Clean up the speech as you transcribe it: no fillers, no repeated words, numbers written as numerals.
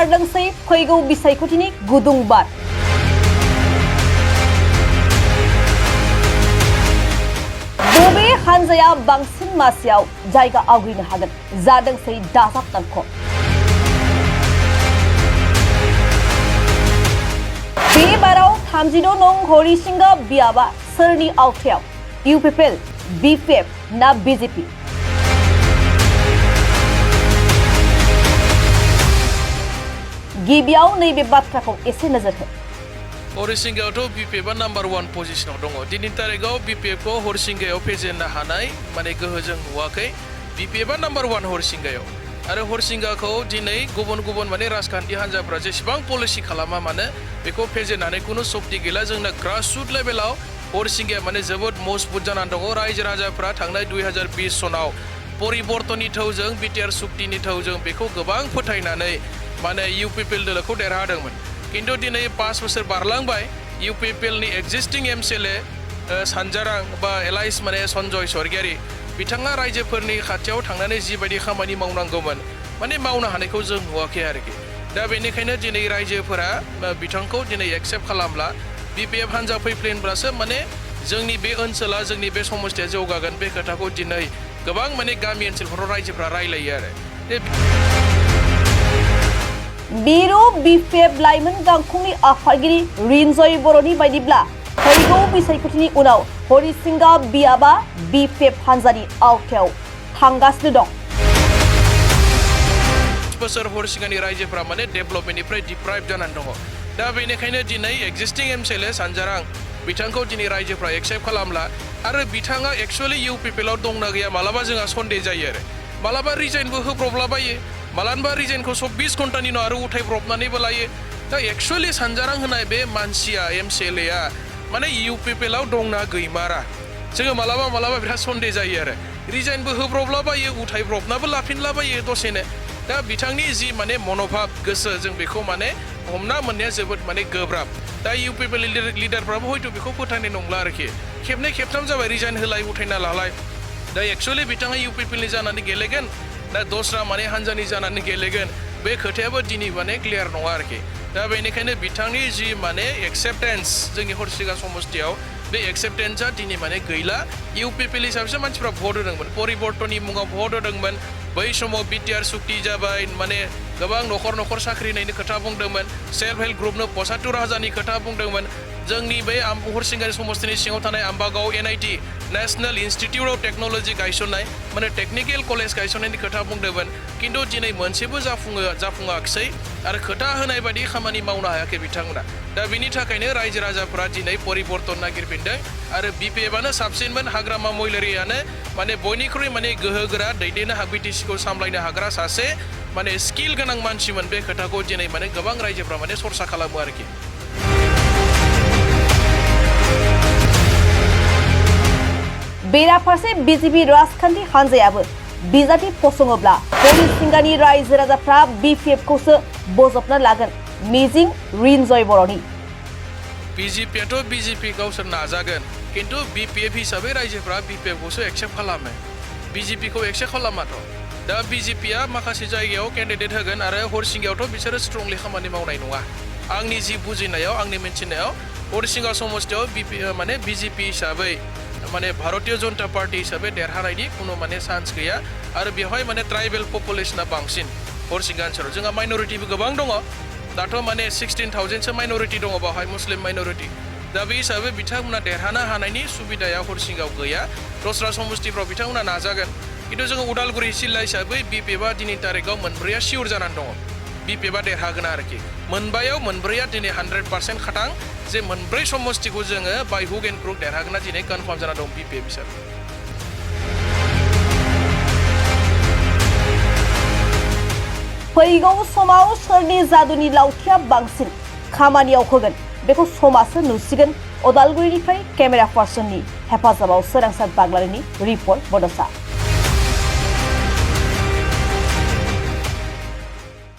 बारदोंसै फैगौ बिसायख'थिनि गुदुं बार। बबे हानजाया बांसिन मासियाव जायगा आवग्रिनो हागोन जादोंसै दाजाब दानख'। बे बाराव 36 नं हरिसिंगा बियाबा सोरनि आवथायाव? इउपिपिएल, बिपिएफ ना बिजेपि? गिबियाव नैबे बाथ्राखौ एसे नोजोर हो। हरिसिंगायावथ' बिपिएफआ नाम्बार 1 पजिशनाव दङ। दिनैनि तारिखाव बिपिएफखौ हरिसिंगायाव फेजेननो हानाय माने गोहो जों नुवाखै। बिपिएफआ नाम्बार 1 हरिसिंगायाव। आरो हरिसिंगाखौ दिनै गुबुन गुबुन माने राजखान्थि हान्जाफ्रा जेसेबां पलिसि खालामा मानो बेखौ फेजेननानै खुनु सक्ति गैला। जोंना ग्रासरुट लेभेलाव हरिसिंगाया माने जोबोद मजबुत जानानै दङ। रायजो राजाफ्रा थांनाय 2020 सनाव परिबर्तननि थौजों बिटिआर सुक्तिनि थौजों बेखौ गोबां फोथायनानै माने इउपिपिएल दोलोखौ देरहादोंमोन। किन्तु दिनै 5 बोसोर बारलांबाय इउपिपिएलनि एक्जिस्टिं एमसिएलए सानजारां बा एलाइस माने सन्जय स्वर्गियारि बिथाङा रायजोफोरनि खाथियाव थांनानै जिबायदि खामानि मावनांगौमोन माने मावनो हानायखौ जों नुवाखै आरोखि। दा बेनिखायनो दिनै रायजोफोरा बिथांखौ दिनै एक्सेप्ट खालामला। बिपिएफ हान्जा फैफ्लेनब्लासो माने जोंनि बे ओनसोला जोंनि बे समस्थिया जौगागोन बे खोथाखौ दिनै गोबां माने गामि ओनसोलफोराव रायजोफ्रा रायलायो आरो। बिरु बिपिएफ लाइमोन गांखंनि आफादगिरि रिन्जय बर'नि बायदिब्ला फैगौ बिसायख'थिनि उनाव हरिसिंगा बियाबा बिपिएफ हान्जानि आवथायाव थांगासिनो दं। बोसोर हरिसिंगानि रायजोफ्रा माने डेभेलपमेन्टनिफ्राय डिप्राइभ जानानै दङ। दा बेनिखायनो दिनै एक्जिस्टिं एमसिएलए सानजारां बिथांखौ दिनै रायजोफ्रा एक्सेप्ट खालामला। आरो बिथाङा एक्सुवेलि इउपिपिएलआव दंना गैया मालाबा जोंहा सन्देह जायो आरो। मालाबा रिजाइनबो होब्रबलाबायो, मालाबा रिजाइनखौ 24 घन्टानि उनाव आरो उथायब्रबनानैबो लायो। दा एक्सुवेलि सानजारां होनाय बे मानसिया एमसिएलएआ माने इउपिपिएलआव दंना गैमारा जोङो मालाबा बिराद सन्देह जायो आरो। रिजाइनबो होब्रबलाबायो, उथायब्रबनाबो लाफिनलाबायो दसेनो। दा बिथांनि जि माने मनोभाब गोसो जों बेखौ माने हमना मोननाया जोबोद माने गोब्राब। दा इउपिपिएल लिडारफ्राबो हयथ' बेखौ फोथायनाय नंला आरोखि। खेबनै खेबथाम जाबाय रिजाइन होलाय उथायना लालाय। दा एक्सुवेलि बिथाङा इउपिपिएलनि जानानै गेलेगोन ना दस्रा माने हान्जानि जानानै गेलेगोन बे खोथायाबो दिनै माने क्लियार नङा आरोखि। दा बेनिखायनो बिथांनि जि माने एक्सेप्टेन्स जोंनि हरिसिंगा समस्थियाव बे एक्सेप्टेन्सआ दिनै माने गैला। इउपिपिएल हिसाबैसो मानसिफ्रा भट होदोंमोन, परिबर्तननि मुङाव भट होदोंमन। बै समाव बिटिआर सुक्ति जाबाय, माने गोबां न'खर साख्रि होनायनि खोथा बुंदोंमोन, सेल्फ हेल्प ग्रुपनो 75,000नि खोथा बुंदोंमोन। जोंनि बे हरिसिंगानि समस्थिनि सिङाव थानाय Ambagaon NIT national institute of technology गायसननाय माने टेक्निकेल कलेज गायसननायनि खोथा बुंदोंमोन। किन्तु दिनै मोनसेबो जाफुङाखिसै आरो खोथा होनाय बायदि खामानि मावनो हायाखै बिथांमोना। दा बिनि थाखायनो रायजो राजाफ्रा दिनै परिबर्तन नागिरफिनदों आरो बिपिएफआनो साबसिनमोन। हाग्रामा महिलारियानो माने बयनिख्रुइ माने गोहोगोरा दैदेननो बिटिसिखौ सामलायनो हाग्रा सासे माने स्किल गोनां मानसिमोन। बे खोथाखौ दिनै माने गोबां रायजोफ्रा माने सरसा खालामो आरोखि। बेराफारसे बिजेपि राजखान्थि हान्जायाबो बिजाथि फसङोब्ला हरिसिंगानि रायजो राजाफ्रा बिपिएफखौसो बजबना लागोन मिजिं रिन्जय बर'नि। बिजेपियाथ' बिजेपि गावसोर नाजागोन, किन्तु बिपिएफ हिसाबै रायजोफ्रा बिपिएफखौसो एक्सेप्ट खालामो, बिजेपिखौ एक्सेप्ट खालामाथ'। दा बिजेपिया माखासे जायगायाव केन्डिडेट होगोन आरो हरिसिंगायावथ' बिसोरो स्ट्रंलि खामानि मावनाय नङा। आंनि जि बुजिनायाव आंनि मिन्थिनायाव हरिसिंगा समस्थियाव माने बिजेपि हिसाबै माने भारतीय जनता पार्टी हिसाबै देरहानायनि कुनु माने चान्स गैया। आरो बेवहाय माने ट्राइबेल पपुलेसना बांसिन हरिसिंगा ओनसोलाव। जोंहा माइनरिटिबो गोबां दङ। दाथ' माने 16,000सो माइनरिटि दङ बावहाय, मुस्लिम माइनरिटि। दा बे हिसाबै बिथांमोना देरहानो हानायनि सुबिदाया हरिसिंगायाव गैया। दस्रा समस्थिफ्राव बिथांमोना नाजागोन। किन्तु जोङो उदालगुरि जिल्ला हिसाबै बिपिएफआ दिनैनि तारिखाव मोनब्रैया सियर जानानै दङ। बिपिएफआ देरहागोन आरोखि। मोनबायाव मोनब्रैया दिनै 100% खाथां जे मोनब्रै समस्थिखौ जोङो बाय हुक एन्ड क्रुक देरहागोनना दिनै कनफार्म जाना दं बिपिएफ हिसाबै। फैगौ समाव सोरनि जादुनि लावथिया बांसिन खामानियाव होगोन बेखौ समासो नुसिगोन। उदालगुरिनिफ्राय केमेरा पार्सननि हेफाजाबाव सोरांसार बाग्लारिनि रिपर्ट बड'सा।